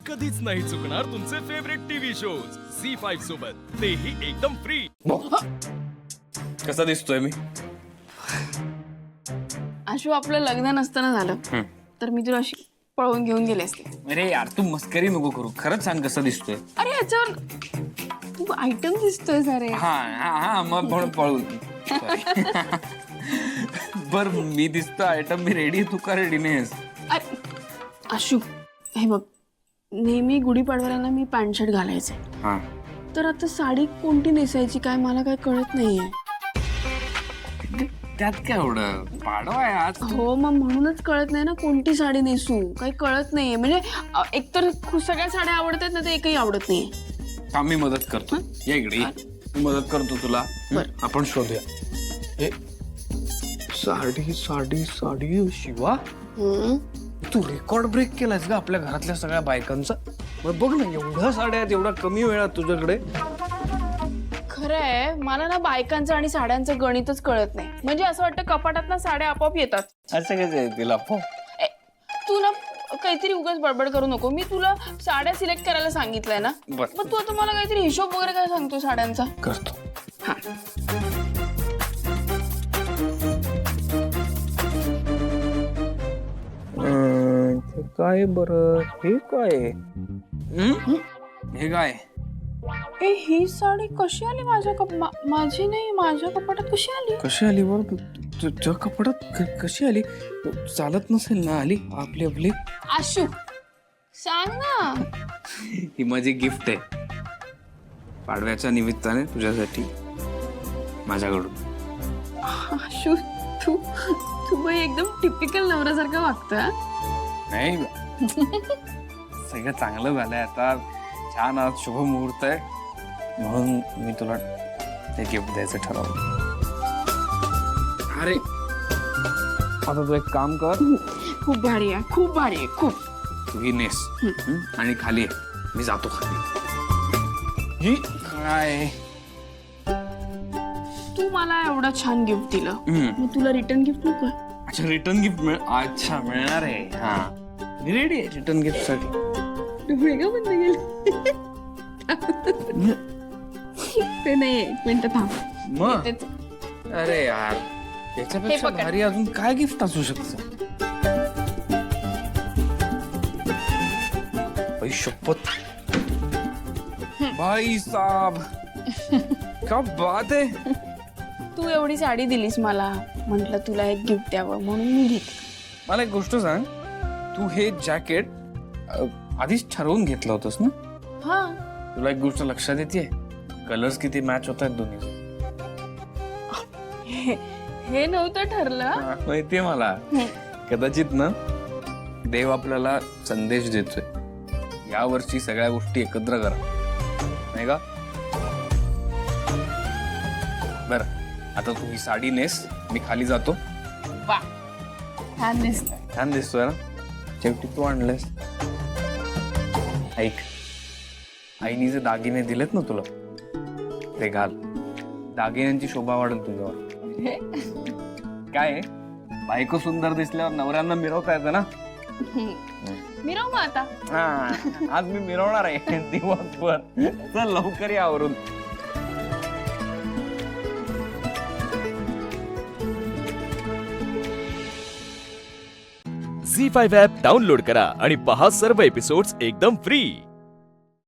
कधीच नाही चुकणार तुमचे फेवरेट टीव्ही शोज झी5 सोबत, तेही एकदम फ्री. कसा दिसतोय मी? आशू, आपलं लग्न नसताना झालं तर मी तुला अशी पळवून घेऊन गेले असते. अरे यार, तू मस्करी नको करू. खरंच सांग कसा दिसतोय. अरे याच्यावर तू आयटम दिसतोय सारे. हा हा हा मग म्हणून पळू. बर, मी दिसतो आयटम, मी रेडी. तू का रेडी नाहीस? अरे आशू, हे बघ, नेहमी गुढीपाडव्याला ना मी पॅन्ट शर्ट घालायचे. हा, तर आता साडी कोणती नेसायची काय मला काय कळत नाहीये. त्यात काय एवढं? पाडवा आहे आज. हो, मग म्हणूनच कळत नाही ना कोणती साडी नेसू. काही कळत नाहीये. म्हणजे एकतर सगळ्या साड्या आवडतात ना, ते एकही आवडत नाहीये. थांब, मी मदत करतो. या इकडे ये. मी मदत करतो तुला. आपण शोधूया. हे साडी साडी साडी. शिवा, तू रेकॉर्ड ब्रेक केलास का आपल्या घरातल्या सगळ्या बायकांचा? मग बघ ना, एवढ्या साड्या आहेत, एवढ्या कमी वेळात तुझ्याकडे. खरंय, मला ना बायकांचं आणि साड्यांचं गणितच कळत नाही. म्हणजे असं वाटतं कपाटात ना साड्या आपोआप येतात. असं कसं आहे तिला? तू ना काहीतरी उगाच बडबड करू नको. मी तुला साड्या सिलेक्ट करायला सांगितलंय ना. बरं. मग तू आता मला काहीतरी हिशोब वगैरे काय सांगतो साड्यांचा? करतो. हा, काय बरं? हे काय? हे काय? ए, ही साडी कशी आली माझ्या माझी नाही, माझ्या कपाटात कशी आली? कशी आली बरं? तुझ्या कपड्यात कशी आली? चालत नसेल ना आली आपली आपली? आशू, सांग ना. ही माझी गिफ्ट आहे पाडव्याच्या निमित्ताने तुझ्यासाठी, माझ्याकडून. आशू, तू तू बाई एकदम टिपिकल नवऱ्यासारखं वागतोय. नाही, सगळं चांगलं झालंय आता. छान, आज शुभ मुहूर्त आहे म्हणून मी तुला हे गिफ्ट द्यायचं ठरवलं. अरे आता तू एक काम कर. खूप भारी आहे, खूप भारी आहे, खूप. तू ही नेस आणि खाली ये. मी जातो खाली. ही काय? तू मला एवढं छान गिफ्ट दिलं, मग तुला रिटर्न गिफ्ट नको? अच्छा, रिटर्न गिफ्ट अच्छा मिळणार आहे. हा, मी रेडी आहे रिटर्न गिफ्ट साठी. डोळे का बंद गेले? ते नाही, एक मिनिट थांब. मग तेच. अरे यार, याच्यापेक्षा हे पकड. भारी अजून काय गिफ्ट असू शकतं? भाई शपथ, भाई साहब, क्या बात है. तू एवढी साडी दिलीस मला, म्हंटल तुला एक गिफ्ट द्यावं म्हणून मी घेतलं. मला एक गोष्ट सांग, तू हे जॅकेट आधीच ठरवून घेतलं होतंस ना? हा, तुला एक गोष्ट लक्षात येते? कलर्स किती मॅच होत आहेत दोन्ही. हे नव्हतं ठरलं. माहितीये मला. कदाचित ना देव आपल्याला संदेश देतोय, या वर्षी सगळ्या गोष्टी एकत्र करा, नाही का? बर, आता तू ही साडी नेस, मी खाली जातो. वा, छान दिसतंय. छान दिसतोय ना? शेवटी तू आणलंस. ऐक, आईनी जे दागिने दिलेत ना तुला, ते घाल. दागिन्यांची शोभा वाढेल तुझ्यावर. काय आहे? बायको सुंदर दिसल्यावर नवऱ्यांना मिरवता येतं ना. मिरव मग आता. हा, आज मी मिरवणार आहे दिवसभर. चल लवकर या आवरून. झी5 ॲप डाउनलोड करा आणि पहा सर्व एपिसोड्स एकदम फ्री.